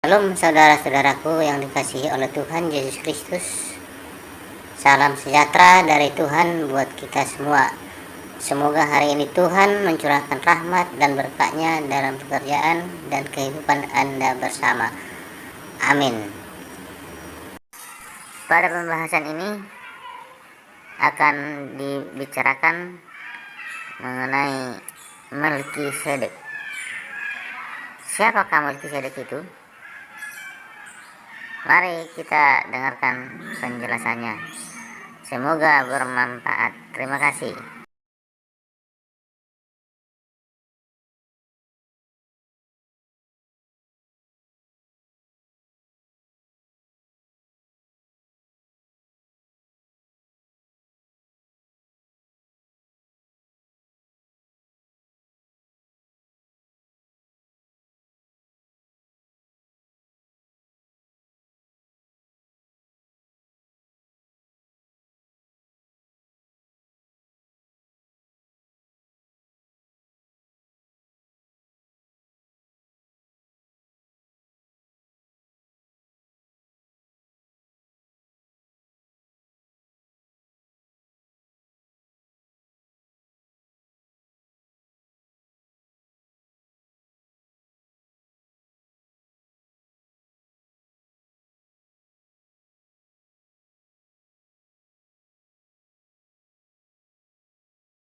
Shalom saudara-saudaraku yang dikasihi oleh Tuhan Yesus Kristus. Salam sejahtera dari Tuhan buat kita semua. Semoga hari ini Tuhan mencurahkan rahmat dan berkat-Nya dalam pekerjaan dan kehidupan Anda bersama. Amin. Pada pembahasan ini akan dibicarakan mengenai Melkisedek. Siapakah Melkisedek itu? Mari kita dengarkan penjelasannya. Semoga bermanfaat. Terima kasih.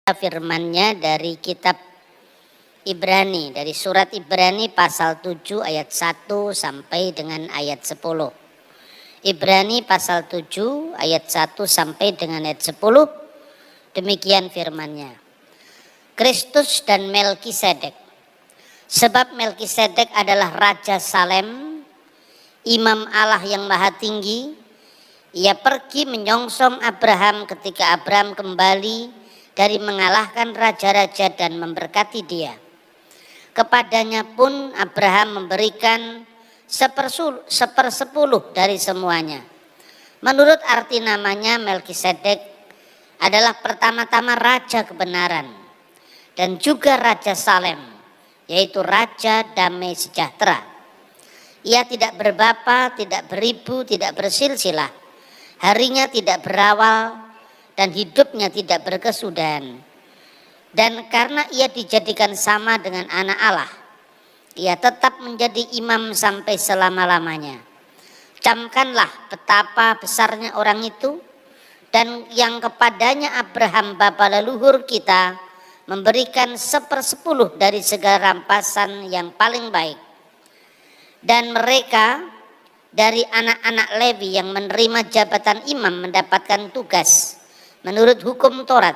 Firman-Nya dari kitab Ibrani, dari surat Ibrani pasal 7 ayat 1 sampai dengan ayat 10. Ibrani pasal 7 ayat 1 sampai dengan ayat 10. Demikian firman-Nya. Kristus dan Melkisedek. Sebab Melkisedek adalah Raja Salem, Imam Allah yang Maha Tinggi. Ia pergi menyongsong Abraham ketika Abraham kembali dari mengalahkan raja-raja dan memberkati dia. Kepadanya pun Abraham memberikan sepersepuluh dari semuanya. Menurut arti namanya, Melkisedek adalah pertama-tama raja kebenaran dan juga Raja Salem, yaitu Raja Damai Sejahtera. Ia tidak berbapa, tidak beribu, tidak bersilsilah. Harinya tidak berawal dan hidupnya tidak berkesudahan. Dan karena ia dijadikan sama dengan anak Allah, ia tetap menjadi imam sampai selama-lamanya. Camkanlah betapa besarnya orang itu, dan yang kepadanya Abraham bapa leluhur kita memberikan sepersepuluh dari segala rampasan yang paling baik. Dan mereka dari anak-anak Lewi yang menerima jabatan imam mendapatkan tugas menurut hukum Taurat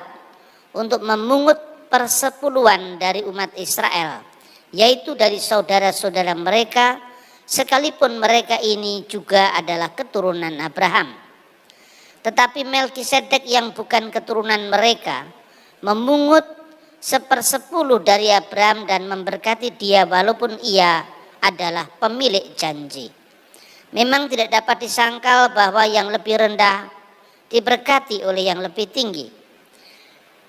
untuk memungut persepuluhan dari umat Israel, yaitu dari saudara-saudara mereka, sekalipun mereka ini juga adalah keturunan Abraham. Tetapi Melkisedek yang bukan keturunan mereka memungut sepersepuluh dari Abraham dan memberkati dia walaupun ia adalah pemilik janji. Memang tidak dapat disangkal bahwa yang lebih rendah diberkati oleh yang lebih tinggi.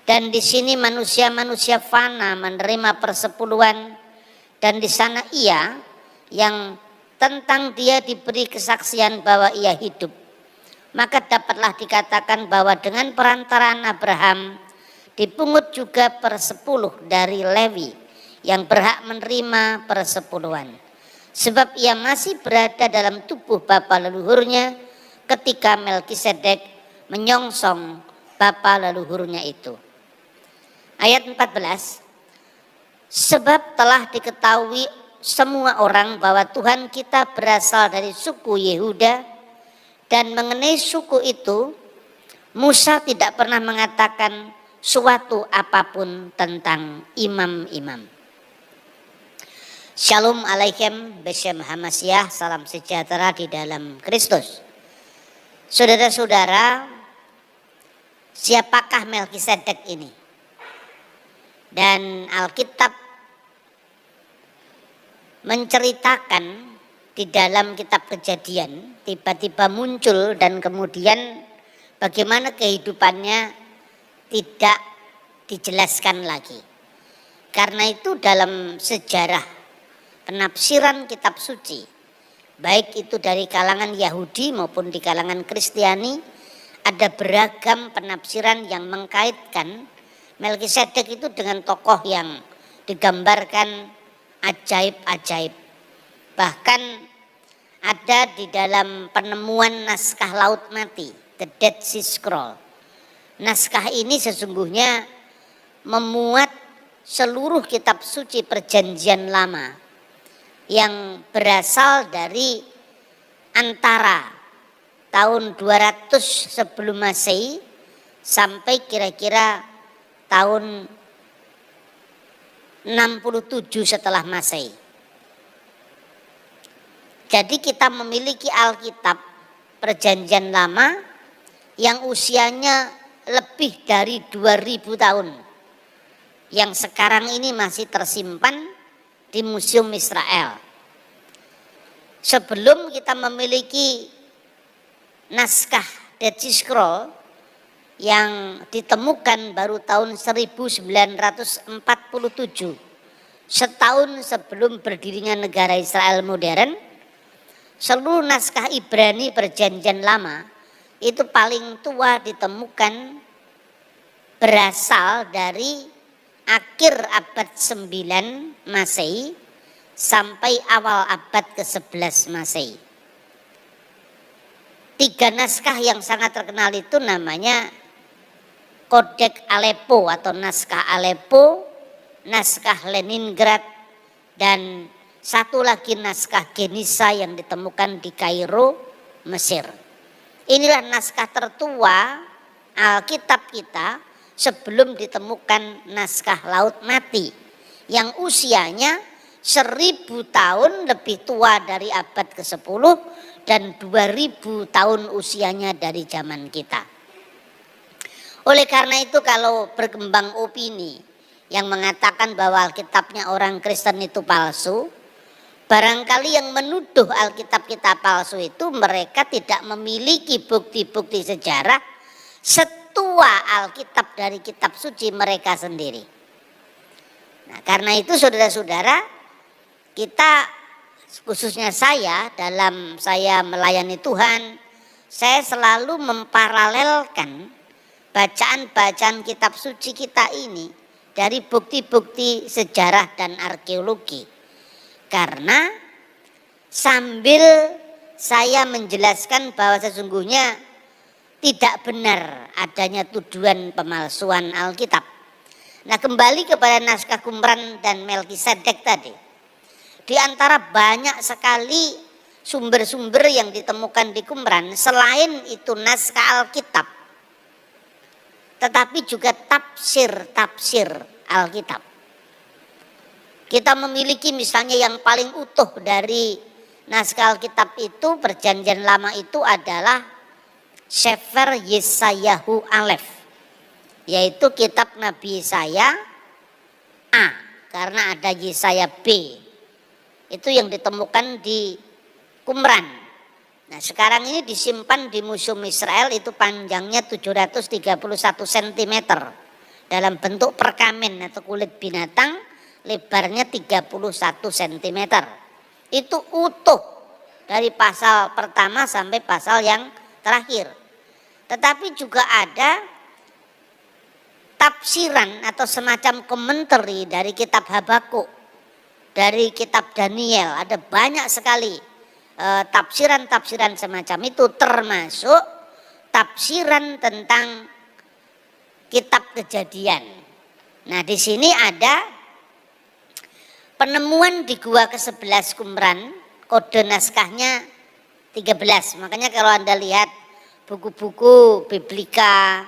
Dan di sini manusia-manusia fana menerima persepuluhan, dan di sana ia yang tentang dia diberi kesaksian bahwa ia hidup. Maka dapatlah dikatakan bahwa dengan perantaraan Abraham dipungut juga persepuluh dari Lewi yang berhak menerima persepuluhan. Sebab ia masih berada dalam tubuh bapa leluhurnya ketika Melkisedek menyongsong bapa leluhurnya itu. Ayat 14. Sebab telah diketahui semua orang bahwa Tuhan kita berasal dari suku Yehuda, dan mengenai suku itu Musa tidak pernah mengatakan suatu apapun tentang imam-imam. Shalom alaikum, Beshem Hamasyah, salam sejahtera di dalam Kristus. Saudara-saudara, siapakah Melkisedek ini? Dan Alkitab menceritakan di dalam kitab Kejadian tiba-tiba muncul, dan kemudian bagaimana kehidupannya tidak dijelaskan lagi. Karena itu dalam sejarah penafsiran kitab suci baik itu dari kalangan Yahudi maupun di kalangan Kristiani, ada beragam penafsiran yang mengkaitkan Melkisedek itu dengan tokoh yang digambarkan ajaib-ajaib. Bahkan ada di dalam penemuan naskah Laut Mati, The Dead Sea Scroll. Naskah ini sesungguhnya memuat seluruh kitab suci Perjanjian Lama yang berasal dari antara tahun 200 sebelum Masehi sampai kira-kira tahun 67 setelah Masehi. Jadi kita memiliki Alkitab Perjanjian Lama yang usianya lebih dari 2000 tahun, yang sekarang ini masih tersimpan di Museum Israel. Sebelum kita memiliki naskah Dead Sea Scroll yang ditemukan baru tahun 1947, setahun sebelum berdirinya negara Israel modern, seluruh naskah Ibrani Perjanjian Lama itu paling tua ditemukan berasal dari akhir abad 9 Masehi sampai awal abad ke-11 Masehi. 3 naskah yang sangat terkenal itu namanya Kodeks Aleppo atau naskah Aleppo, naskah Leningrad, dan satu lagi naskah Genisa yang ditemukan di Kairo, Mesir. Inilah naskah tertua Alkitab kita sebelum ditemukan naskah Laut Mati yang usianya 1000 tahun lebih tua dari abad ke-10 dan 2000 tahun usianya dari zaman kita. Oleh karena itu kalau berkembang opini yang mengatakan bahwa Alkitabnya orang Kristen itu palsu, barangkali yang menuduh Alkitab kita palsu itu mereka tidak memiliki bukti-bukti sejarah setua Alkitab dari kitab suci mereka sendiri. Nah, karena itu saudara-saudara, kita khususnya saya dalam saya melayani Tuhan, saya selalu memparalelkan bacaan-bacaan kitab suci kita ini dari bukti-bukti sejarah dan arkeologi. Karena sambil saya menjelaskan bahwa sesungguhnya tidak benar adanya tuduhan pemalsuan Alkitab. Nah, kembali kepada naskah Qumran dan Melkisedek tadi. Di antara banyak sekali sumber-sumber yang ditemukan di Qumran, selain itu naskah Alkitab, tetapi juga tafsir-tafsir Alkitab. Kita memiliki misalnya yang paling utuh dari naskah Alkitab itu, Perjanjian Lama itu adalah Sefer Yesayahu Alef, yaitu kitab Nabi Yesaya A, karena ada Yesaya B. Itu yang ditemukan di Qumran. Nah, sekarang ini disimpan di Museum Israel, itu panjangnya 731 cm dalam bentuk perkamen atau kulit binatang, lebarnya 31 cm. Itu utuh dari pasal pertama sampai pasal yang terakhir. Tetapi juga ada tafsiran atau semacam komentari dari kitab Habakuk, dari kitab Daniel. Ada banyak sekali tafsiran-tafsiran semacam itu, termasuk tafsiran tentang kitab Kejadian. Nah, di sini ada penemuan di gua ke-11 Qumran, kode naskahnya 13. Makanya kalau Anda lihat buku-buku biblika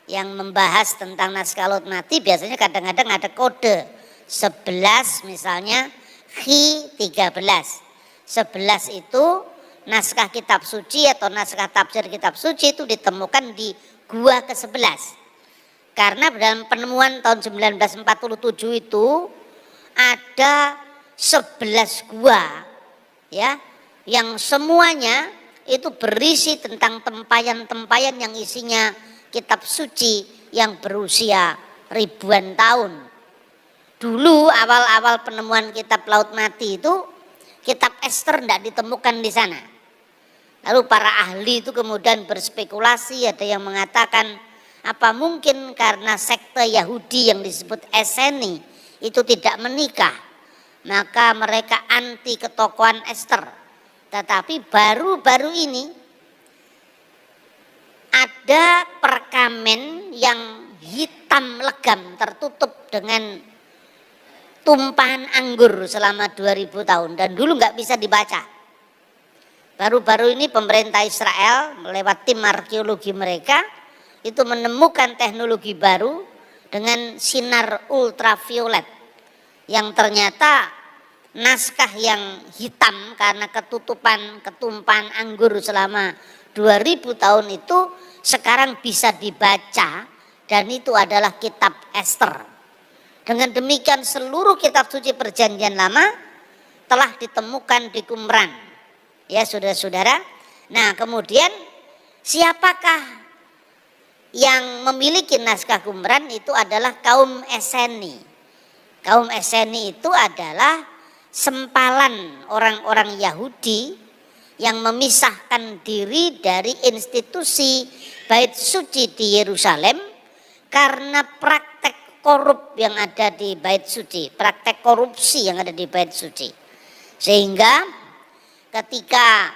yang membahas tentang naskah Laut Mati, biasanya kadang-kadang ada kode 11, misalnya Khi 13. 11 itu naskah kitab suci atau naskah tafsir kitab suci itu ditemukan di gua ke-11. Karena dalam penemuan tahun 1947 itu ada 11 gua ya, yang semuanya itu berisi tentang tempayan-tempayan yang isinya kitab suci yang berusia ribuan tahun. Dulu awal-awal penemuan kitab Laut Mati itu Kitab Ester tidak ditemukan di sana. Lalu para ahli itu kemudian berspekulasi, ada yang mengatakan apa mungkin karena sekte Yahudi yang disebut Esseni itu tidak menikah, maka mereka anti ketokohan Ester. Tetapi baru-baru ini ada perkamen yang hitam legam tertutup dengan tumpahan anggur selama 2000 tahun dan dulu nggak bisa dibaca. Baru-baru ini pemerintah Israel lewat tim arkeologi mereka itu menemukan teknologi baru dengan sinar ultraviolet yang ternyata naskah yang hitam karena ketumpahan anggur selama 2000 tahun itu sekarang bisa dibaca dan itu adalah kitab Ester. Dengan demikian seluruh kitab suci perjanjian lama telah ditemukan di Qumran. Ya saudara-saudara. Nah kemudian siapakah yang memiliki naskah Qumran? Itu adalah kaum Esseni. Kaum Esseni itu adalah sempalan orang-orang Yahudi yang memisahkan diri dari institusi Bait Suci di Yerusalem karena praktek korup yang ada di Bait Suci, praktek korupsi yang ada di Bait Suci. Sehingga ketika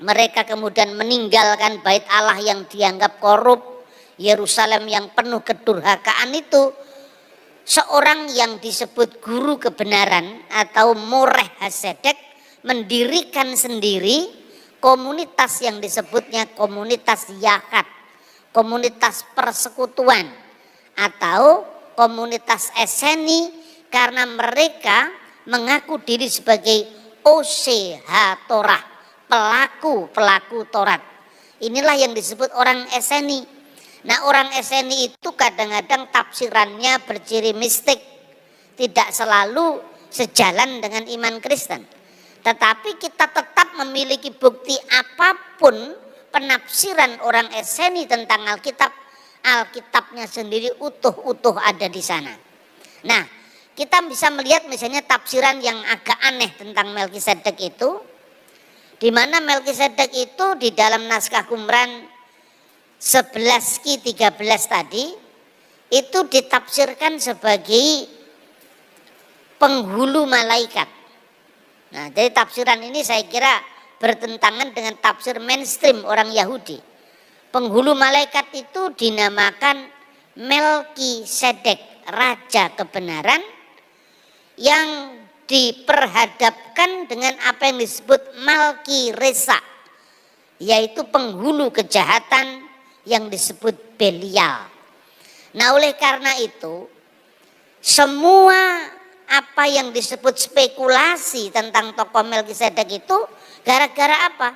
mereka kemudian meninggalkan Bait Allah yang dianggap korup, Yerusalem yang penuh kedurhakaan itu, seorang yang disebut guru kebenaran atau Moreh Hasedek mendirikan sendiri komunitas yang disebutnya komunitas Yahat, komunitas persekutuan atau komunitas Esseni karena mereka mengaku diri sebagai OCH Torah, pelaku Taurat. Inilah yang disebut orang Esseni. Nah orang Esseni itu kadang-kadang tafsirannya berciri mistik, tidak selalu sejalan dengan iman Kristen. Tetapi kita tetap memiliki bukti apapun penafsiran orang Esseni tentang Alkitabnya sendiri utuh-utuh ada di sana. Nah, kita bisa melihat misalnya tafsiran yang agak aneh tentang Melkisedek itu, di mana Melkisedek itu di dalam naskah Qumran 11 Ki 13 tadi itu ditafsirkan sebagai penghulu malaikat. Nah, jadi tafsiran ini saya kira bertentangan dengan tafsir mainstream orang Yahudi. Penghulu malaikat itu dinamakan Melkisedek, raja kebenaran yang diperhadapkan dengan apa yang disebut Malki-Resa, yaitu penghulu kejahatan yang disebut Belial. Nah oleh karena itu semua apa yang disebut spekulasi tentang tokoh Melkisedek itu gara-gara apa?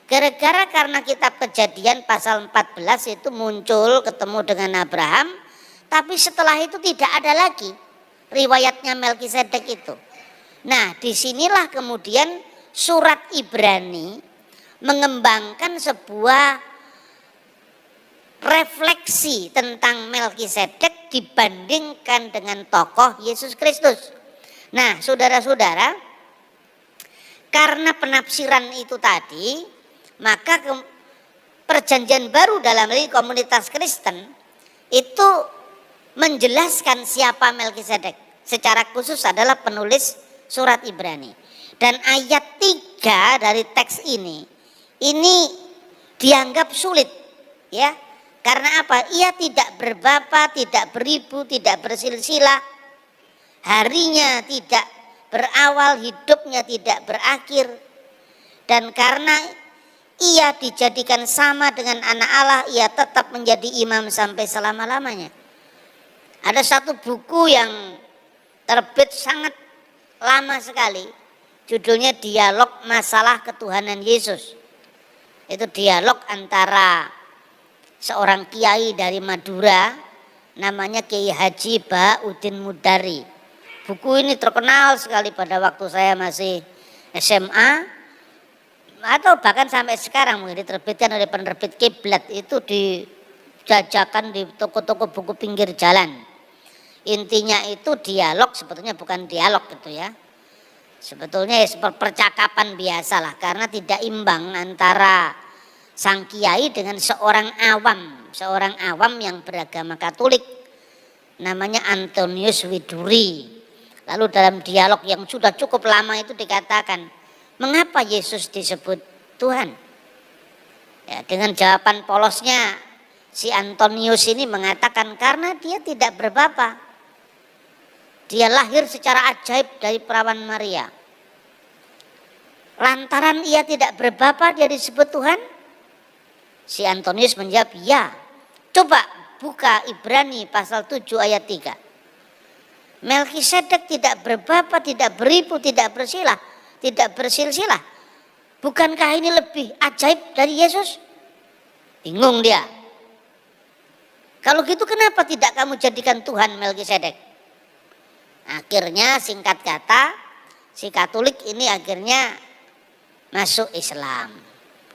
Gara-gara karena kitab Kejadian pasal 14 itu muncul ketemu dengan Abraham, tapi setelah itu tidak ada lagi riwayatnya Melkisedek itu. Nah disinilah kemudian surat Ibrani mengembangkan sebuah refleksi tentang Melkisedek dibandingkan dengan tokoh Yesus Kristus. Nah saudara-saudara, karena penafsiran itu tadi, maka perjanjian baru dalam komunitas Kristen itu menjelaskan siapa Melkisedek. Secara khusus adalah penulis surat Ibrani. Dan ayat 3 dari teks ini dianggap sulit, ya. Karena apa? Ia tidak berbapa, tidak beribu, tidak bersilsilah. Harinya tidak berawal, hidupnya tidak berakhir. Dan karena ia dijadikan sama dengan anak Allah, ia tetap menjadi imam sampai selama-lamanya. Ada satu buku yang terbit sangat lama sekali, judulnya Dialog Masalah Ketuhanan Yesus. Itu dialog antara seorang kiai dari Madura, namanya Kiai Haji Bahauddin Mudari. Buku ini terkenal sekali pada waktu saya masih SMA, atau bahkan sampai sekarang mungkin diterbitkan oleh penerbit Kiblat, itu dijajakan di toko-toko buku pinggir jalan. Intinya itu dialog, sebetulnya bukan dialog gitu ya. Sebetulnya ya seperti percakapan biasa lah, karena tidak imbang antara sang kiai dengan seorang awam yang beragama Katolik, namanya Antonius Widuri. Lalu dalam dialog yang sudah cukup lama itu dikatakan, mengapa Yesus disebut Tuhan? Ya, dengan jawaban polosnya si Antonius ini mengatakan karena dia tidak berbapa. Dia lahir secara ajaib dari perawan Maria. Lantaran ia tidak berbapa dia disebut Tuhan? Si Antonius menjawab, ya. Coba buka Ibrani pasal 7 ayat 3. Melkisedek tidak berbapa, tidak beribu, tidak bersilsilah. Bukankah ini lebih ajaib dari Yesus? Bingung dia. Kalau gitu kenapa tidak kamu jadikan Tuhan Melkisedek? Akhirnya singkat kata si Katolik ini akhirnya masuk Islam.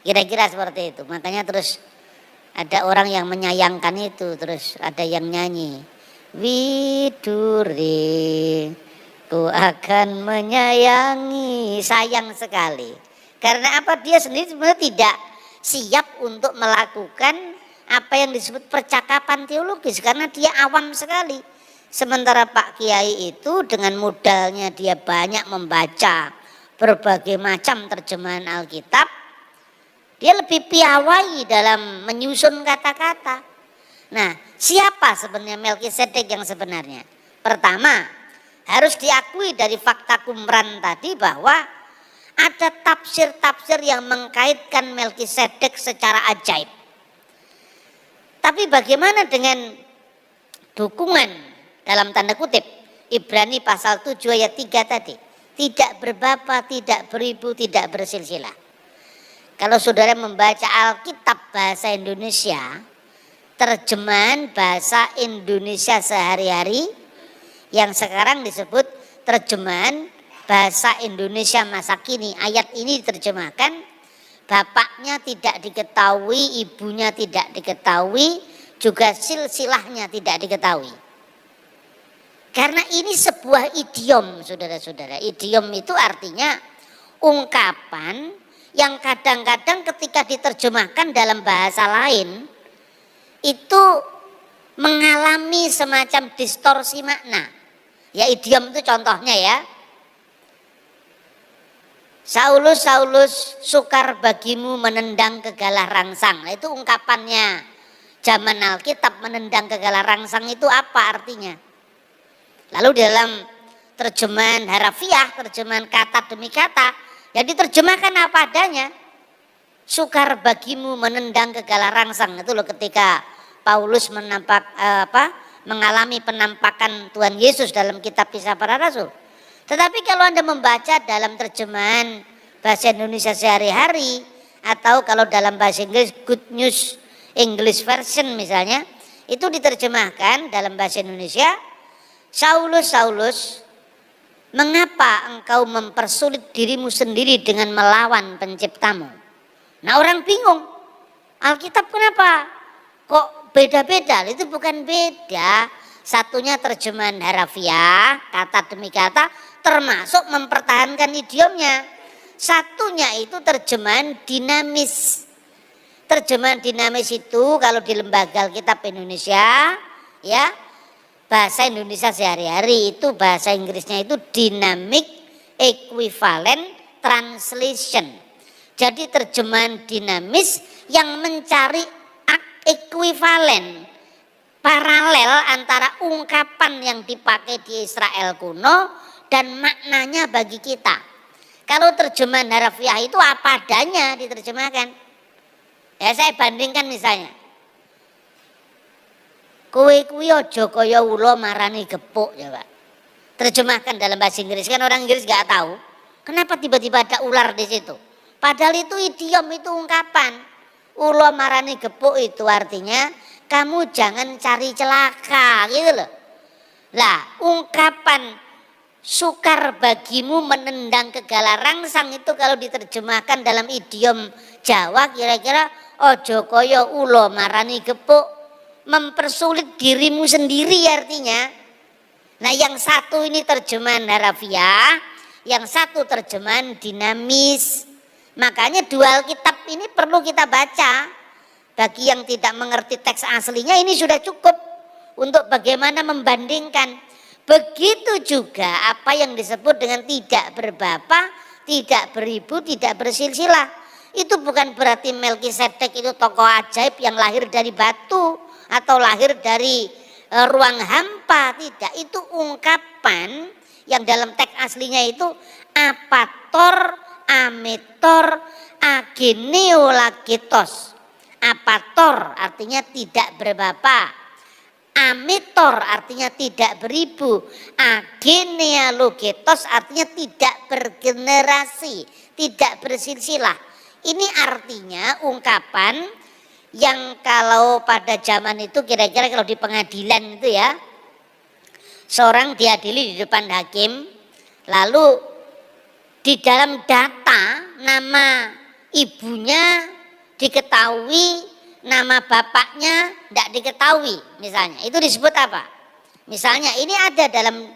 Kira-kira seperti itu. Makanya terus ada orang yang menyayangkan itu. Terus ada yang nyanyi, Widuri, ku akan menyayangi. Sayang sekali. Karena apa? Dia sendiri sebenarnya tidak siap untuk melakukan apa yang disebut percakapan teologis. Karena dia awam sekali. Sementara Pak Kiai itu dengan modalnya dia banyak membaca berbagai macam terjemahan Alkitab, dia lebih piawai dalam menyusun kata-kata. Nah, siapa sebenarnya Melkisedek yang sebenarnya? Pertama, harus diakui dari fakta Qumran tadi bahwa ada tafsir-tafsir yang mengkaitkan Melkisedek secara ajaib. Tapi bagaimana dengan dukungan dalam tanda kutip Ibrani pasal 7 ayat 3 tadi? Tidak berbapa, tidak beribu, tidak bersilsilah. Kalau saudara membaca Alkitab bahasa Indonesia, terjemahan bahasa Indonesia sehari-hari yang sekarang disebut terjemahan bahasa Indonesia masa kini, ayat ini diterjemahkan bapaknya tidak diketahui, ibunya tidak diketahui, juga silsilahnya tidak diketahui. Karena ini sebuah idiom, saudara-saudara. Idiom itu artinya ungkapan yang kadang-kadang ketika diterjemahkan dalam bahasa lain itu mengalami semacam distorsi makna. Ya, idiom itu contohnya ya. Saulus, Saulus, sukar bagimu menendang kegalah rangsang. Nah, itu ungkapannya zaman Alkitab, menendang kegalah rangsang itu apa artinya? Lalu dalam terjemahan harafiah, terjemahan kata demi kata, yang diterjemahkan apa adanya. Sukar bagimu menendang kegalah rangsang. Itu loh ketika Paulus mengalami penampakan Tuhan Yesus dalam kitab Kisah Para Rasul. Tetapi kalau Anda membaca dalam terjemahan bahasa Indonesia sehari-hari, atau kalau dalam bahasa Inggris Good News English Version misalnya, itu diterjemahkan dalam bahasa Indonesia, Saulus, Saulus, mengapa engkau mempersulit dirimu sendiri dengan melawan penciptamu? Nah, orang bingung, Alkitab kenapa kok beda-beda? Itu bukan beda, satunya terjemahan harafiah, kata demi kata, termasuk mempertahankan idiomnya. Satunya itu terjemahan dinamis. Terjemahan dinamis itu kalau di Lembaga Alkitab Indonesia, ya, bahasa Indonesia sehari-hari itu bahasa Inggrisnya itu Dynamic Equivalent Translation. Jadi terjemahan dinamis yang mencari ekuivalen, paralel antara ungkapan yang dipakai di Israel kuno dan maknanya bagi kita. Kalau terjemahan harafiah itu apa adanya diterjemahkan. Ya, saya bandingkan misalnya, kowe kuwi aja kaya ula marani gepuk, ya Pak. Terjemahkan dalam bahasa Inggris, kan orang Inggris nggak tahu kenapa tiba-tiba ada ular di situ. Padahal itu idiom, itu ungkapan. Ula marani gepuk itu artinya kamu jangan cari celaka, gitu loh. Lah, ungkapan sukar bagimu menendang kegalah rangsang itu kalau diterjemahkan dalam idiom Jawa kira-kira ojo kaya ula marani gepuk, mempersulit dirimu sendiri artinya. Nah, yang satu ini terjemahan harafiah, yang satu terjemahan dinamis. Makanya dua Alkitab ini perlu kita baca. Bagi yang tidak mengerti teks aslinya ini sudah cukup untuk bagaimana membandingkan. Begitu juga apa yang disebut dengan tidak berbapa, tidak beribu, tidak bersilsilah. Itu bukan berarti Melkisedek itu tokoh ajaib yang lahir dari batu atau lahir dari ruang hampa. Tidak, itu ungkapan yang dalam teks aslinya itu apator, ametor, ageneolagetos. Apator artinya tidak berbapa, amitor artinya tidak beribu, agenealogetos artinya tidak bergenerasi, tidak bersilsilah. Ini artinya ungkapan yang kalau pada zaman itu kira-kira kalau di pengadilan itu ya, seorang diadili di depan hakim, lalu di dalam data nama ibunya diketahui, nama bapaknya tidak diketahui misalnya, itu disebut apa? Misalnya ini ada dalam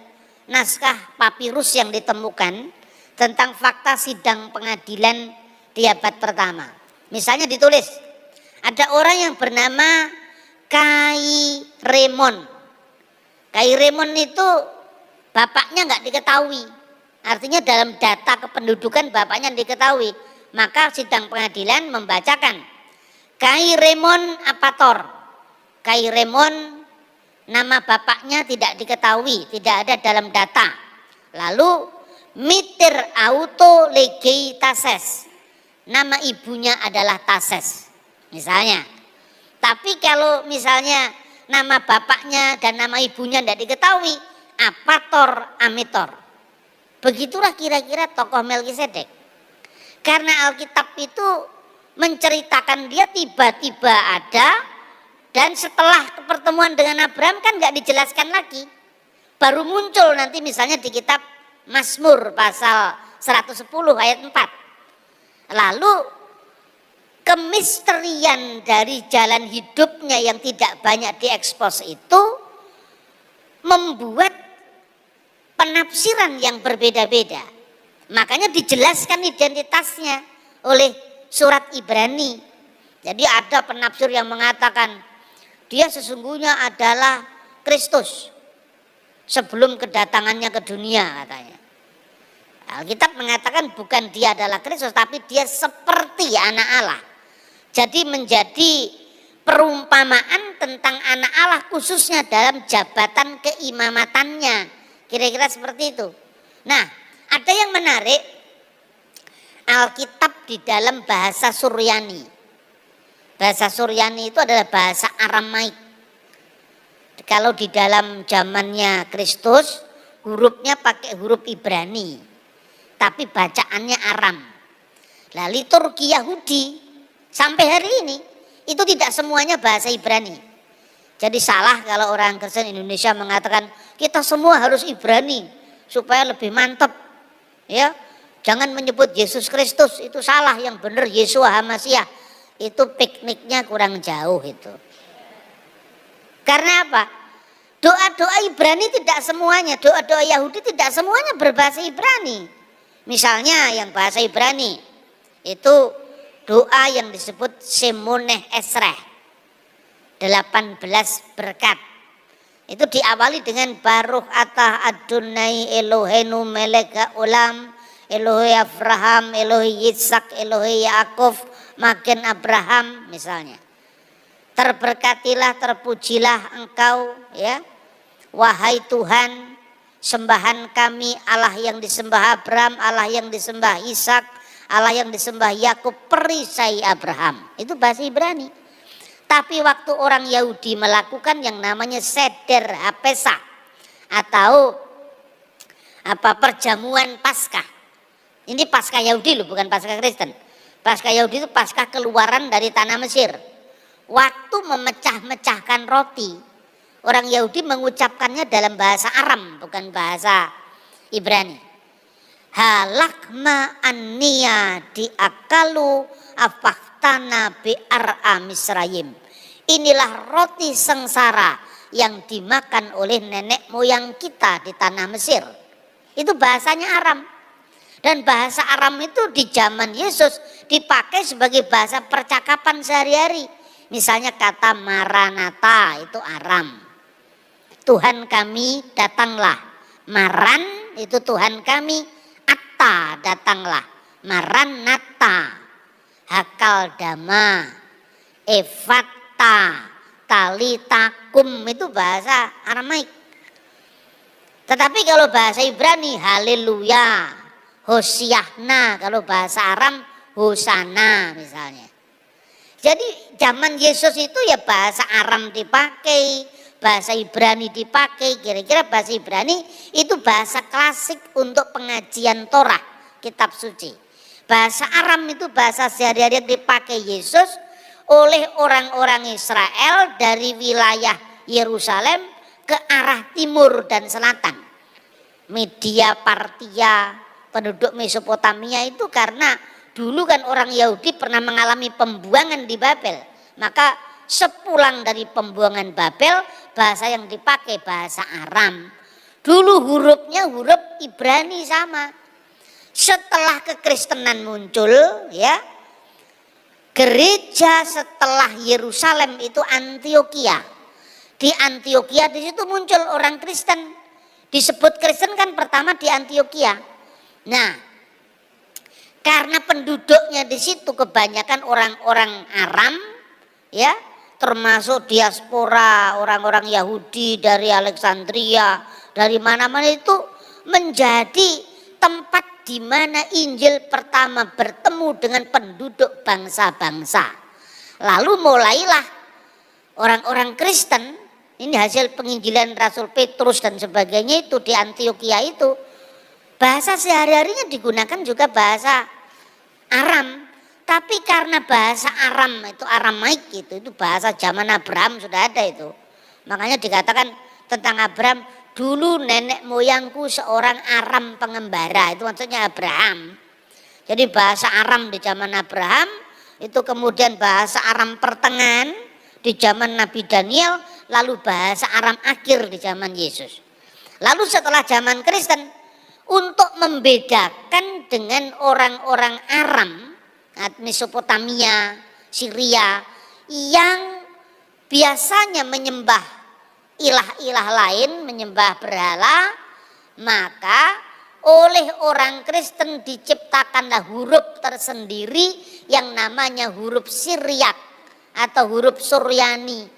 naskah papirus yang ditemukan tentang fakta sidang pengadilan di abad pertama. Misalnya ditulis ada orang yang bernama Kairemon. Kairemon itu bapaknya nggak diketahui, artinya dalam data kependudukan bapaknya diketahui. Maka sidang pengadilan membacakan Kairemon apator. Kairemon nama bapaknya tidak diketahui, tidak ada dalam data. Lalu mitir auto legei tases. Nama ibunya adalah Tases misalnya. Tapi kalau misalnya nama bapaknya dan nama ibunya tidak diketahui, apator amitor. Begitulah kira-kira tokoh Melkisedek. Karena Alkitab itu menceritakan dia tiba-tiba ada, dan setelah pertemuan dengan Abraham kan nggak dijelaskan lagi. Baru muncul nanti misalnya di kitab Mazmur pasal 110 ayat 4. Lalu kemisterian dari jalan hidupnya yang tidak banyak diekspos itu membuat penafsiran yang berbeda-beda. Makanya dijelaskan identitasnya oleh surat Ibrani. Jadi ada penafsir yang mengatakan dia sesungguhnya adalah Kristus sebelum kedatangannya ke dunia katanya. Alkitab mengatakan bukan dia adalah Kristus, tapi dia seperti anak Allah. Jadi menjadi perumpamaan tentang anak Allah khususnya dalam jabatan keimamatannya. Kira-kira seperti itu. Nah, ada yang menarik, Alkitab di dalam bahasa Suryani. Bahasa Suryani itu adalah bahasa Aramaik. Kalau di dalam zamannya Kristus, hurufnya pakai huruf Ibrani, tapi bacaannya Aram. Nah, liturgi Yahudi sampai hari ini itu tidak semuanya bahasa Ibrani. Jadi salah kalau orang Kristen Indonesia mengatakan kita semua harus Ibrani supaya lebih mantap. Ya, jangan menyebut Yesus Kristus, itu salah. Yang benar Yeshua HaMasiah. Itu pikniknya kurang jauh itu. Karena apa? Doa-doa Ibrani tidak semuanya, doa-doa Yahudi tidak semuanya berbahasa Ibrani. Misalnya yang bahasa Ibrani itu doa yang disebut Shemoneh Esreh, 18 berkat. Itu diawali dengan Baruch atah Adonai Elohenu melek olam, Elohe Abraham, Elohe Yitzhak, Elohe Yaakov, magen Abraham misalnya. Terberkatilah, terpujilah engkau ya, wahai Tuhan, sembahan kami, Allah yang disembah Abraham, Allah yang disembah Ishak, Allah yang disembah Yakub, perisai Abraham. Itu bahasa Ibrani. Tapi waktu orang Yahudi melakukan yang namanya Seder HaPesach atau perjamuan Paskah. Ini Paskah Yahudi loh, bukan Paskah Kristen. Paskah Yahudi itu Paskah keluaran dari tanah Mesir. Waktu memecah-mecahkan roti, orang Yahudi mengucapkannya dalam bahasa Aram, bukan bahasa Ibrani. Halakma anniya diakalu afaktana bi'ar'a Misrayim. Inilah roti sengsara yang dimakan oleh nenek moyang kita di tanah Mesir. Itu bahasanya Aram. Dan bahasa Aram itu di zaman Yesus dipakai sebagai bahasa percakapan sehari-hari. Misalnya kata Maranatha itu Aram. Tuhan kami datanglah. Maran itu Tuhan kami. Atta datanglah. Maranatha. Hakal dama. Evatta. Talitakum itu bahasa Aramaik. Tetapi kalau bahasa Ibrani haleluya. Hosiahna, kalau bahasa Aram Hosana misalnya. Jadi zaman Yesus itu ya bahasa Aram dipakai, bahasa Ibrani dipakai. Kira-kira bahasa Ibrani itu bahasa klasik untuk pengajian Torah, kitab suci. Bahasa Aram itu bahasa sehari-hari yang dipakai Yesus oleh orang-orang Israel dari wilayah Yerusalem ke arah timur dan selatan. Media Partia, penduduk Mesopotamia itu karena dulu kan orang Yahudi pernah mengalami pembuangan di Babel. Maka sepulang dari pembuangan Babel, bahasa yang dipakai bahasa Aram. Dulu hurufnya huruf Ibrani sama. Setelah kekristenan muncul ya, gereja setelah Yerusalem itu Antioquia. Di Antioquia di situ muncul orang Kristen. Disebut Kristen kan pertama di Antioquia. Nah, karena penduduknya di situ kebanyakan orang-orang Aram, ya, termasuk diaspora orang-orang Yahudi dari Alexandria, dari mana-mana itu menjadi tempat di mana Injil pertama bertemu dengan penduduk bangsa-bangsa. Lalu mulailah orang-orang Kristen, ini hasil penginjilan Rasul Petrus dan sebagainya itu di Antioquia itu. Bahasa sehari-harinya digunakan juga bahasa Aram, tapi karena bahasa Aram itu Aramaik itu bahasa zaman Abraham sudah ada itu. Makanya dikatakan tentang Abraham, dulu nenek moyangku seorang Aram pengembara, itu maksudnya Abraham. Jadi bahasa Aram di zaman Abraham, itu kemudian bahasa Aram pertengahan di zaman Nabi Daniel, lalu bahasa Aram akhir di zaman Yesus. Lalu setelah zaman Kristen, untuk membedakan dengan orang-orang Aram, Mesopotamia, Syria, yang biasanya menyembah ilah-ilah lain, menyembah berhala, maka oleh orang Kristen diciptakanlah huruf tersendiri yang namanya huruf Siriak atau huruf Suryani.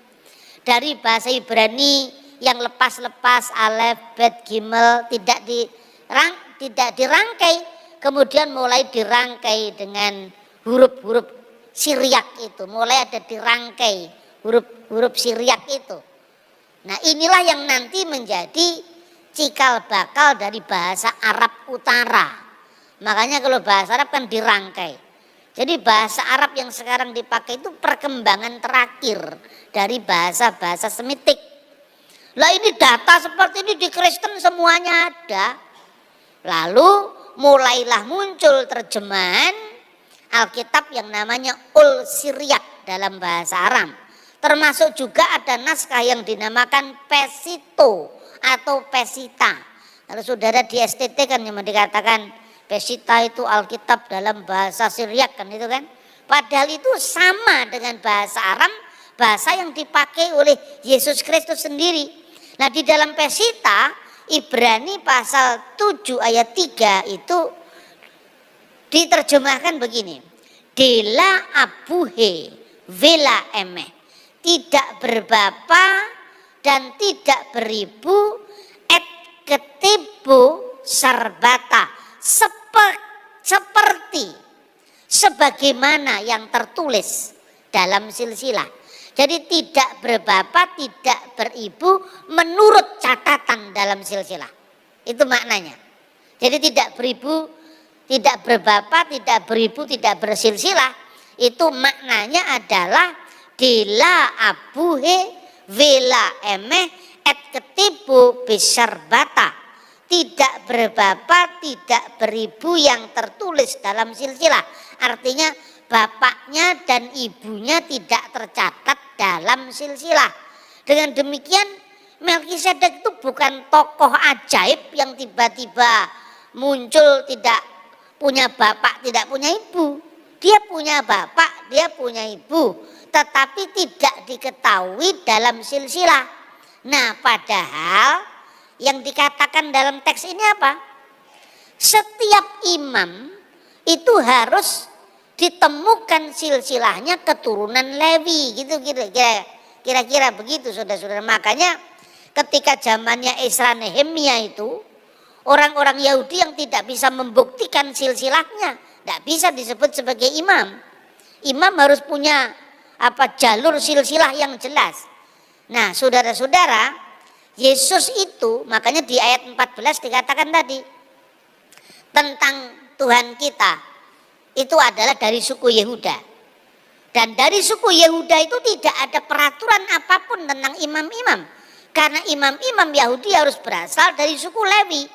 Dari bahasa Ibrani yang lepas-lepas, alef, bet, gimel, tidak dirangkai, kemudian mulai dirangkai dengan huruf-huruf Siriak itu, mulai ada dirangkai huruf Siriak itu. Nah, inilah yang nanti menjadi cikal bakal dari bahasa Arab Utara. Makanya kalau bahasa Arab kan dirangkai. Jadi bahasa Arab yang sekarang dipakai itu perkembangan terakhir dari bahasa-bahasa Semitik. Lah ini data seperti ini di Kristen semuanya ada. Lalu mulailah muncul terjemahan Alkitab yang namanya Ul Siriak dalam bahasa Aram. Termasuk juga ada naskah yang dinamakan Pesito atau Pesita. Kalau saudara di STT kan yang dikatakan Pesita itu Alkitab dalam bahasa Siriak kan itu kan. Padahal itu sama dengan bahasa Aram, bahasa yang dipakai oleh Yesus Kristus sendiri. Nah di dalam Pesita, Ibrani pasal 7 ayat 3 itu diterjemahkan begini. Dela abuhe vela emeh. Tidak berbapa dan tidak beribu et ketibu sarbata. Seperti sebagaimana yang tertulis dalam silsilah. Jadi tidak berbapa, tidak beribu menurut catatan dalam silsilah. Itu maknanya. Jadi tidak beribu, tidak berbapa, tidak beribu, tidak bersilsilah. Itu maknanya adalah dela abuhe vela emeh et ketibu bisarbata. Tidak berbapa, tidak beribu yang tertulis dalam silsilah. Artinya bapaknya dan ibunya tidak tercatat dalam silsilah. Dengan demikian Melkisedek itu bukan tokoh ajaib yang tiba-tiba muncul tidak punya bapak tidak punya ibu. Dia punya bapak, dia punya ibu, tetapi tidak diketahui dalam silsilah. Nah, padahal yang dikatakan dalam teks ini apa? Setiap imam itu harus ditemukan silsilahnya keturunan Lewi, gitu kira-kira begitu saudara-saudara. Makanya ketika zamannya Ezra Nehemia itu orang-orang Yahudi yang tidak bisa membuktikan silsilahnya tidak bisa disebut sebagai imam. Imam harus punya jalur silsilah yang jelas. Nah, saudara-saudara, Yesus itu makanya di ayat 14 dikatakan tadi tentang Tuhan kita itu adalah dari suku Yehuda. Dan dari suku Yehuda itu tidak ada peraturan apapun tentang imam-imam. Karena imam-imam Yahudi harus berasal dari suku Lewi.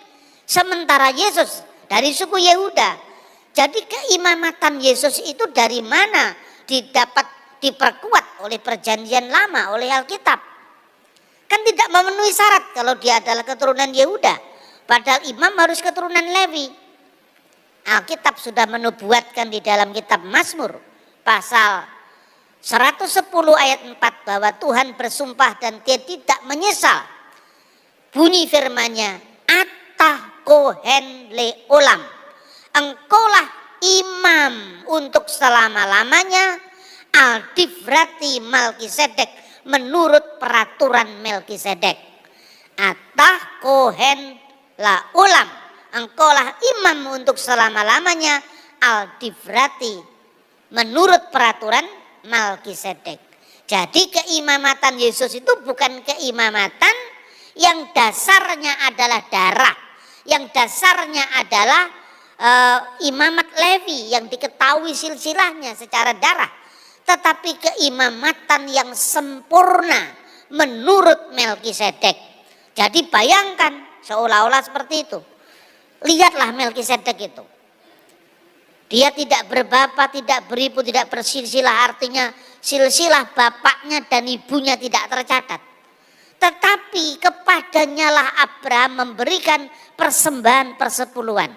Sementara Yesus dari suku Yehuda. Jadi keimamatan Yesus itu dari mana diperkuat oleh perjanjian lama, oleh Alkitab. Kan tidak memenuhi syarat kalau dia adalah keturunan Yehuda. Padahal imam harus keturunan Lewi. Alkitab sudah menubuatkan di dalam kitab Mazmur pasal 110 ayat 4 bahwa Tuhan bersumpah dan dia tidak menyesal. Bunyi firman-Nya, Atah Kohen Leolam, engkaulah imam untuk selama-lamanya, Aldifrati Melkisedek, menurut peraturan Melkisedek. Atah Kohen Leolam, engkaulah imam untuk selama-lamanya, Aldifrati, menurut peraturan Melkisedek. Jadi keimamatan Yesus itu bukan keimamatan yang dasarnya adalah darah, yang dasarnya adalah imamat Lewi yang diketahui silsilahnya secara darah, tetapi keimamatan yang sempurna menurut Melkisedek. Jadi bayangkan seolah-olah seperti itu. Lihatlah Melkisedek itu. Dia tidak berbapak, tidak beribu, tidak bersilsilah, artinya silsilah bapaknya dan ibunya tidak tercatat. Tetapi kepadanya lah Abraham memberikan persembahan persepuluhan.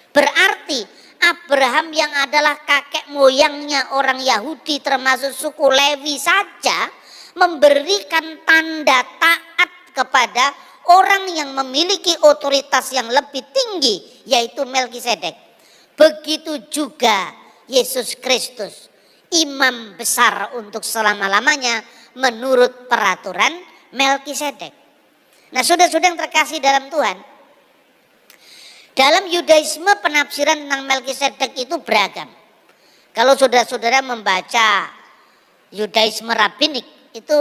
Berarti Abraham yang adalah kakek moyangnya orang Yahudi termasuk suku Lewi saja memberikan tanda taat kepada orang yang memiliki otoritas yang lebih tinggi, yaitu Melkisedek. Begitu juga Yesus Kristus, imam besar untuk selama-lamanya menurut peraturan Melkisedek. Nah, saudara-saudara yang terkasih dalam Tuhan, dalam Yudaisme penafsiran tentang Melkisedek itu beragam. Kalau saudara-saudara membaca Yudaisme rabbinik, itu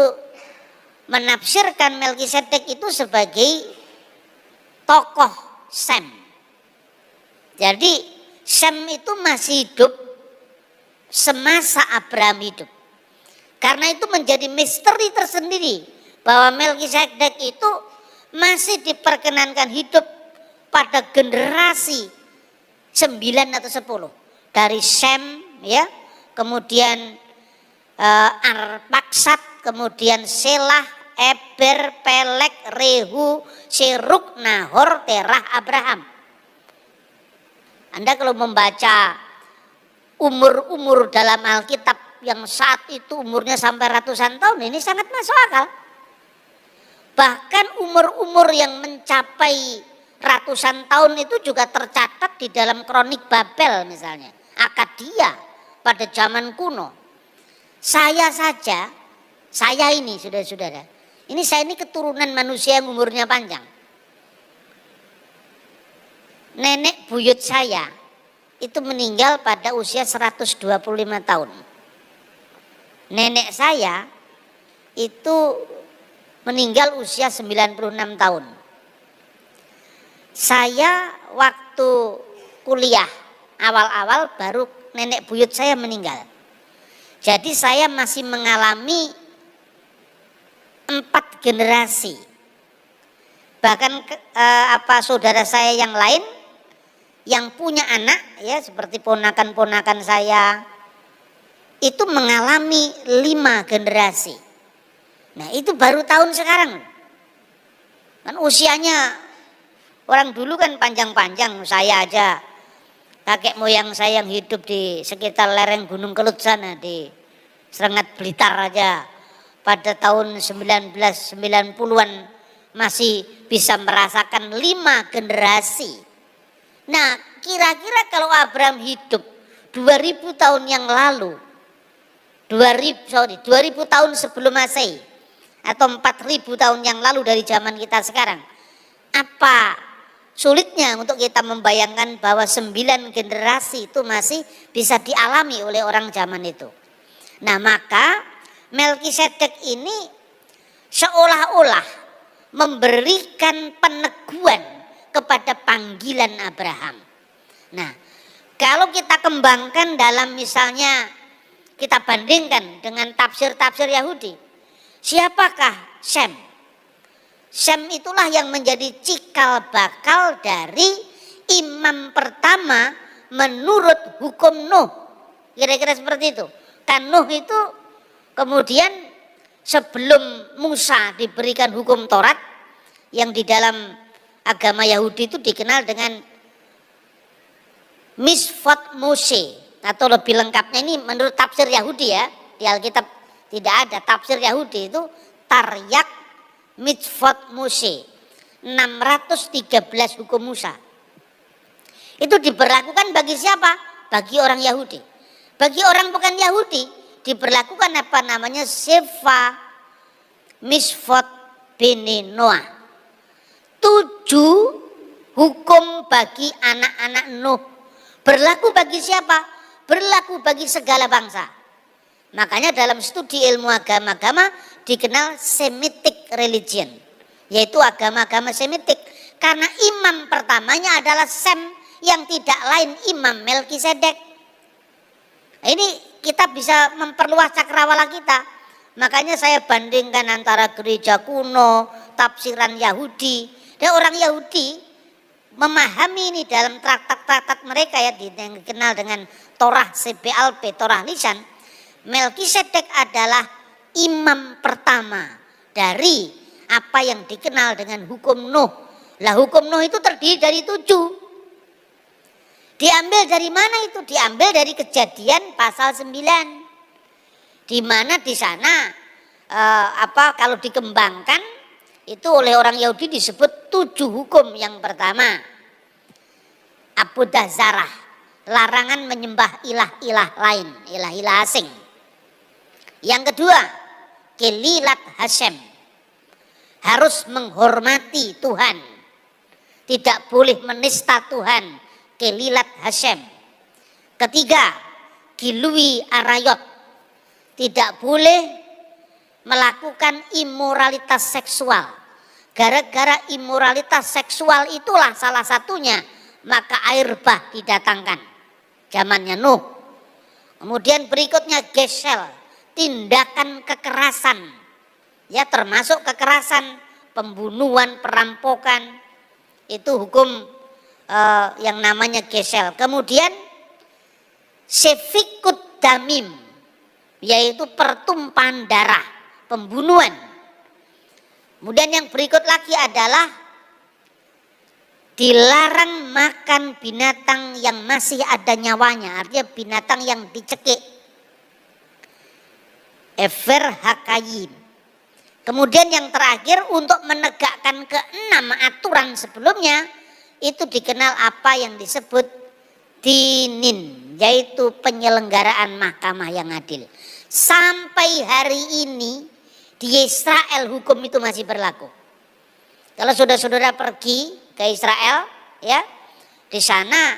menafsirkan Melkisedek itu sebagai tokoh Sem. Jadi Sem itu masih hidup semasa Abraham hidup. Karena itu menjadi misteri tersendiri bahwa Melkisedek itu masih diperkenankan hidup pada generasi 9 atau 10. Dari Sem, ya, kemudian Arpaksad, kemudian Selah, Eber, Pelek, Rehu, Seruk, Nahor, Terah, Abraham. Anda kalau membaca umur-umur dalam Alkitab yang saat itu umurnya sampai ratusan tahun, ini sangat masuk akal. Bahkan umur-umur yang mencapai ratusan tahun itu juga tercatat di dalam kronik Babel misalnya, Akadia pada zaman kuno. Saya ini saudara-saudara, saya ini keturunan manusia yang umurnya panjang. Nenek buyut saya itu meninggal pada usia 125 tahun. Nenek saya itu meninggal usia 96 tahun. Saya waktu kuliah awal-awal baru nenek buyut saya meninggal. Jadi saya masih mengalami 4 generasi. Bahkan saudara saya yang lain yang punya anak, ya seperti ponakan-ponakan saya itu mengalami 5 generasi. Nah, itu baru tahun sekarang. Kan usianya orang dulu kan panjang-panjang, saya aja kakek moyang saya yang hidup di sekitar lereng Gunung Kelut sana di Serengat Blitar aja pada tahun 1990-an masih bisa merasakan 5 generasi. Nah, kira-kira kalau Abraham hidup 2000 tahun yang lalu, 2000 tahun sebelum Masehi atau 4000 tahun yang lalu dari zaman kita sekarang, apa sulitnya untuk kita membayangkan bahwa 9 generasi itu masih bisa dialami oleh orang zaman itu. Nah, maka Melkisedek ini seolah-olah memberikan peneguhan kepada panggilan Abraham. Nah, kalau kita kembangkan dalam misalnya kita bandingkan dengan tafsir-tafsir Yahudi, siapakah Sem? Sem itulah yang menjadi cikal bakal dari imam pertama menurut hukum Nuh. Kira-kira seperti itu. Kan Nuh itu kemudian sebelum Musa diberikan hukum Taurat yang di dalam agama Yahudi itu dikenal dengan Misfot Moshe, atau lebih lengkapnya ini menurut tafsir Yahudi ya, di Alkitab tidak ada tafsir Yahudi itu Taryak Mitzvot Moshe, 613 hukum Musa. Itu diberlakukan bagi siapa? Bagi orang Yahudi. Bagi orang bukan Yahudi diberlakukan apa namanya Sefa Misfot Bene Noah. 7 hukum bagi anak-anak Nuh. Berlaku bagi siapa? Berlaku bagi segala bangsa. Makanya dalam studi ilmu agama-agama dikenal Semitic religion, yaitu agama-agama Semitik, karena imam pertamanya adalah Sem yang tidak lain Imam Melkisedek. Ini kita bisa memperluas cakrawala kita. Makanya saya bandingkan antara gereja kuno, tafsiran Yahudi, dan orang Yahudi memahami ini dalam traktat-traktat mereka ya, yang dikenal dengan Torah CBLP, Torah lisan. Melkisedek adalah imam pertama dari apa yang dikenal dengan hukum Nuh. Lah hukum Nuh itu terdiri dari 7. Diambil dari mana itu? Diambil dari Kejadian pasal 9. Di mana di sana kalau dikembangkan itu oleh orang Yahudi disebut 7 hukum. Yang pertama, Abodah Zarah, larangan menyembah ilah-ilah lain, ilah-ilah asing. Yang kedua, Kelilat Hashem, harus menghormati Tuhan, tidak boleh menista Tuhan, Kelilat Hashem. Ketiga, Gilui Arayot, tidak boleh melakukan imoralitas seksual. Gara-gara imoralitas seksual itulah salah satunya maka air bah didatangkan zamannya Nuh. Kemudian berikutnya Gesel, tindakan kekerasan, ya termasuk kekerasan, pembunuhan, perampokan, itu hukum yang namanya Gesel. Kemudian Sefikut Damim, yaitu pertumpahan darah, pembunuhan. Kemudian yang berikut lagi adalah dilarang makan binatang yang masih ada nyawanya, artinya binatang yang dicekik. Ever Hakayim. Kemudian yang terakhir untuk menegakkan ke-6 aturan sebelumnya itu dikenal apa yang disebut dinin, yaitu penyelenggaraan mahkamah yang adil. Sampai hari ini di Israel hukum itu masih berlaku. Kalau saudara-saudara pergi ke Israel, ya, di sana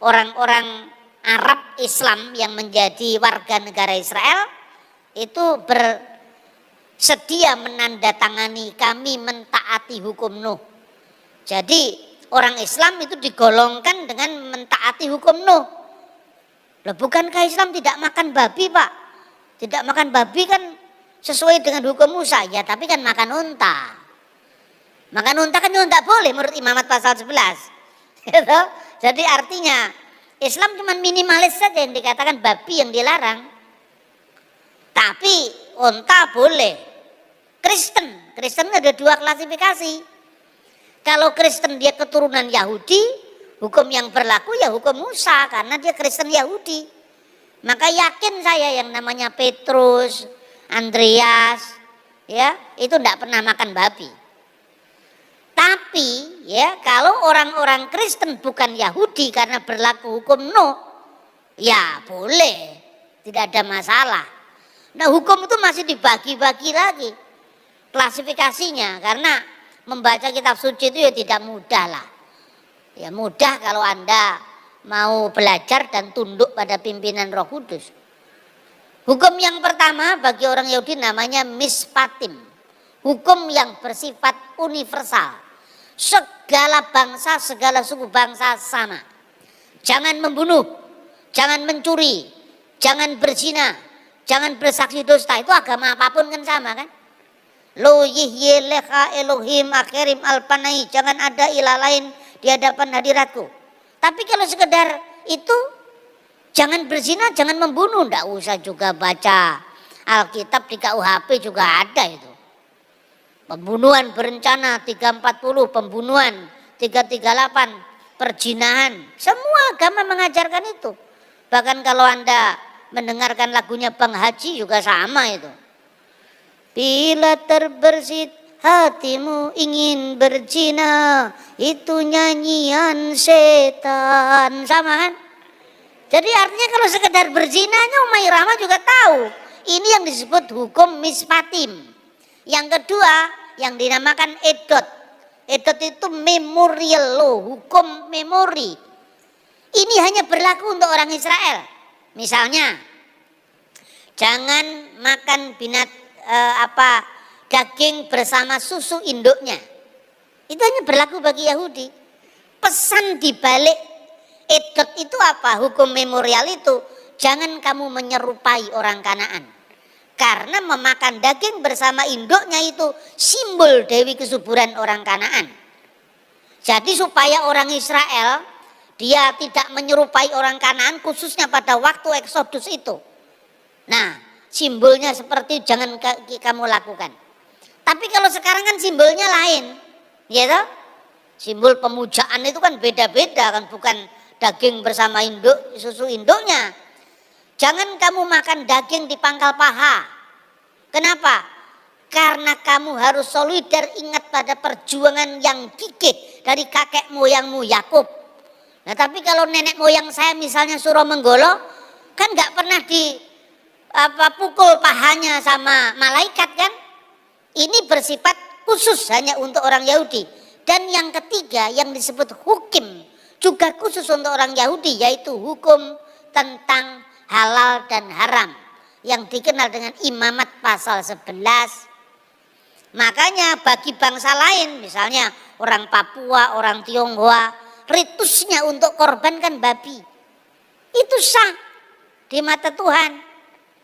orang-orang Arab Islam yang menjadi warga negara Israel itu bersedia menandatangani kami mentaati hukum Nuh. Jadi orang Islam itu digolongkan dengan mentaati hukum Nuh. Loh, bukankah Islam tidak makan babi, Pak? Tidak makan babi kan sesuai dengan hukum Musa, ya, tapi kan makan unta. Makan unta kan juga tidak boleh menurut Imamat pasal 11. Gitu? Jadi artinya Islam cuma minimalis saja yang dikatakan babi yang dilarang. Tapi unta boleh. Kristen ada 2 klasifikasi. Kalau Kristen dia keturunan Yahudi, Hukum yang berlaku ya hukum Musa karena dia Kristen Yahudi. Maka yakin saya yang namanya Petrus, Andreas, ya itu tidak pernah makan babi. Tapi ya kalau orang-orang Kristen bukan Yahudi karena berlaku hukum Nuh, ya boleh, tidak ada masalah. Nah hukum itu masih dibagi-bagi lagi klasifikasinya karena membaca kitab suci itu ya tidak mudah lah. Ya mudah kalau Anda mau belajar dan tunduk pada pimpinan Roh Kudus. Hukum yang pertama bagi orang Yahudi namanya mispatim. Hukum yang bersifat universal. Segala bangsa, segala suku bangsa sama. Jangan membunuh, jangan mencuri, jangan berzina, jangan bersaksi dusta. Itu agama apapun kan sama kan? Lo yihye leha Elohim akhirim alpanai. Jangan ada ilah lain di hadapan hadiratku. Tapi kalau sekedar itu jangan berzina, jangan membunuh, ndak usah juga baca Alkitab di KUHP juga ada itu. Pembunuhan berencana 340, pembunuhan 338, perzinahan. Semua agama mengajarkan itu. Bahkan kalau Anda mendengarkan lagunya Bang Haji juga sama itu. Bila terbersit hatimu ingin berzina, itu nyanyian setan, sama kan? Jadi artinya kalau sekedar berzinanya Umay Rama juga tahu. Ini yang disebut hukum mispatim. Yang kedua yang dinamakan edot. Edot itu memorial law, hukum memori. Ini hanya berlaku untuk orang Israel. Misalnya jangan makan daging bersama susu induknya. Itu hanya berlaku bagi Yahudi. Pesan di balik edot itu apa? Hukum memorial itu jangan kamu menyerupai orang Kanaan. Karena memakan daging bersama induknya itu simbol Dewi kesuburan orang Kanaan. Jadi supaya orang Israel dia tidak menyerupai orang Kanaan khususnya pada waktu Eksodus itu. Nah, simbolnya seperti jangan kamu lakukan. Tapi kalau sekarang kan simbolnya lain, ya toh? Simbol pemujaan itu kan beda-beda kan, bukan daging bersama induk, susu induknya. Jangan kamu makan daging di pangkal paha. Kenapa? Karena kamu harus solidar ingat pada perjuangan yang gigih dari kakek moyangmu Yakub. Nah, tapi kalau nenek moyang saya misalnya Suro Menggolo kan nggak pernah pukul pahanya sama malaikat kan? Ini bersifat khusus hanya untuk orang Yahudi. Dan yang ketiga yang disebut hukim juga khusus untuk orang Yahudi, yaitu hukum tentang halal dan haram yang dikenal dengan Imamat pasal 11. Makanya bagi bangsa lain misalnya orang Papua, orang Tionghoa, ritusnya untuk korban kan babi. Itu sah di mata Tuhan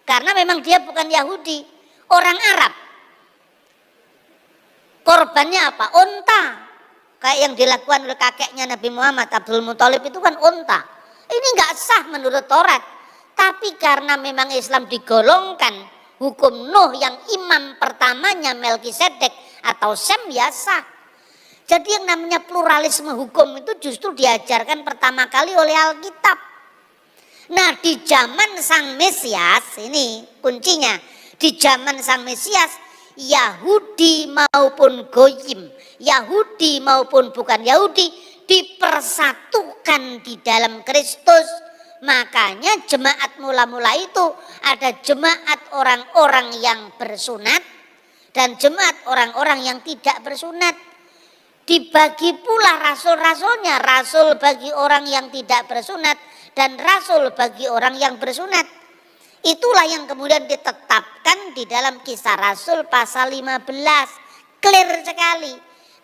karena memang dia bukan Yahudi. Orang Arab korbannya apa? Unta. Kayak yang dilakukan oleh kakeknya Nabi Muhammad Abdul Muthalib itu kan unta. Ini nggak sah menurut Taurat. Tapi karena memang Islam digolongkan hukum Nuh yang imam pertamanya Melkisedek atau Sem ya sah. Jadi yang namanya pluralisme hukum itu justru diajarkan pertama kali oleh Alkitab. Nah di zaman Sang Mesias, ini kuncinya, di zaman Sang Mesias Yahudi maupun Goyim, Yahudi maupun bukan Yahudi dipersatukan di dalam Kristus. Makanya jemaat mula-mula itu ada jemaat orang-orang yang bersunat dan jemaat orang-orang yang tidak bersunat. Dibagi pula rasul-rasulnya, rasul bagi orang yang tidak bersunat dan rasul bagi orang yang bersunat. Itulah yang kemudian ditetapkan di dalam Kisah Rasul pasal 15. Clear sekali.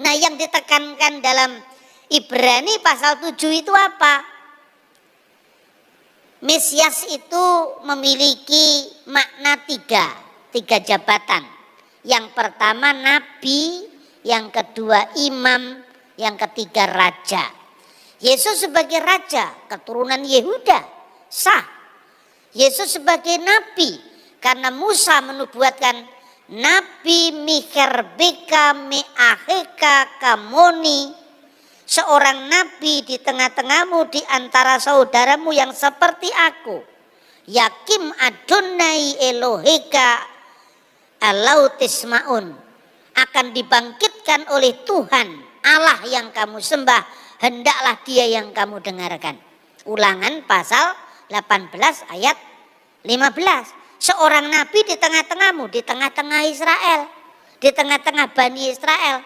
Nah yang ditekankan dalam Ibrani pasal 7 itu apa? Mesias itu memiliki makna tiga jabatan. Yang pertama nabi, yang kedua imam, yang ketiga raja. Yesus sebagai raja, keturunan Yehuda, sah. Yesus sebagai nabi, karena Musa menubuatkan nabi Miker Beka Meaheka Kamoni, seorang nabi di tengah-tengahmu di antara saudaramu yang seperti aku. Yakim Adonai Eloheka alautismaun, akan dibangkitkan oleh Tuhan Allah yang kamu sembah, hendaklah dia yang kamu dengarkan. Ulangan pasal 18 ayat 15. Seorang nabi di tengah-tengahmu, di tengah-tengah Israel, di tengah-tengah Bani Israel.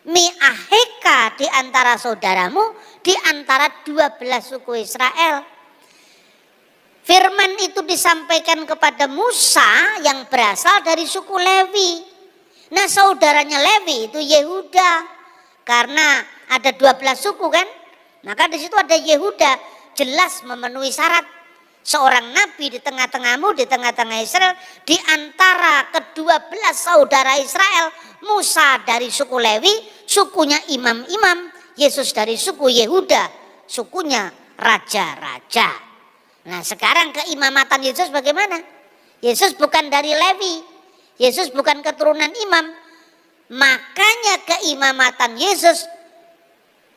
Mi'aheka di antara saudaramu, di antara 12 suku Israel. Firman itu disampaikan kepada Musa yang berasal dari suku Lewi. Nah, saudaranya Lewi itu Yehuda. Karena ada 12 suku kan? Maka di situ ada Yehuda, jelas memenuhi syarat. Seorang nabi di tengah-tengahmu, di tengah-tengah Israel, di antara ke-12 saudara Israel. Musa dari suku Lewi, sukunya imam-imam. Yesus dari suku Yehuda, sukunya raja-raja. Nah, sekarang keimamatan Yesus bagaimana? Yesus bukan dari Lewi, Yesus bukan keturunan imam. Makanya keimamatan Yesus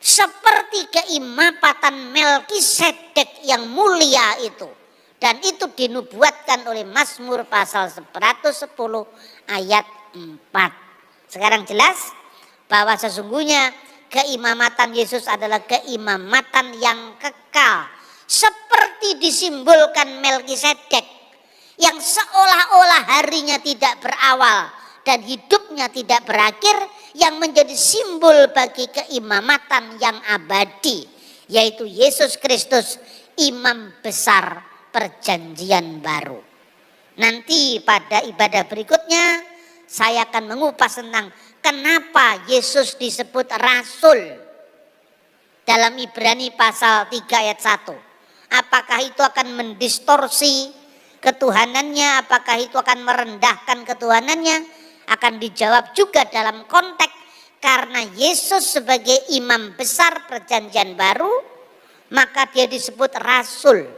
seperti keimamatan Melkisedek yang mulia itu. Dan itu dinubuatkan oleh Mazmur pasal 110 ayat 4. Sekarang jelas bahwa sesungguhnya keimamatan Yesus adalah keimamatan yang kekal. Seperti disimbolkan Melkisedek yang seolah-olah harinya tidak berawal dan hidupnya tidak berakhir, yang menjadi simbol bagi keimamatan yang abadi, yaitu Yesus Kristus, imam besar perjanjian baru. Nanti pada ibadah berikutnya saya akan mengupas tentang kenapa Yesus disebut rasul dalam Ibrani pasal 3 ayat 1. Apakah itu akan mendistorsi ketuhanannya, apakah itu akan merendahkan ketuhanannya? Akan dijawab juga dalam konteks karena Yesus sebagai imam besar perjanjian baru, maka dia disebut rasul.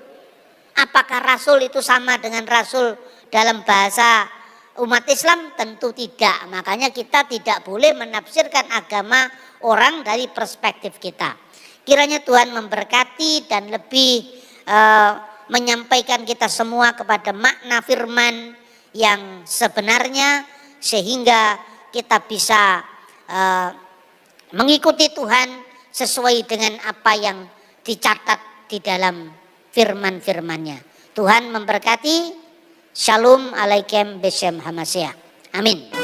Apakah rasul itu sama dengan rasul dalam bahasa umat Islam? Tentu tidak. Makanya kita tidak boleh menafsirkan agama orang dari perspektif kita. Kiranya Tuhan memberkati dan lebih menyampaikan kita semua kepada makna firman yang sebenarnya, sehingga kita bisa mengikuti Tuhan sesuai dengan apa yang dicatat di dalam firman-firmannya. Tuhan memberkati. Shalom alaikum besem hamasya. Amin.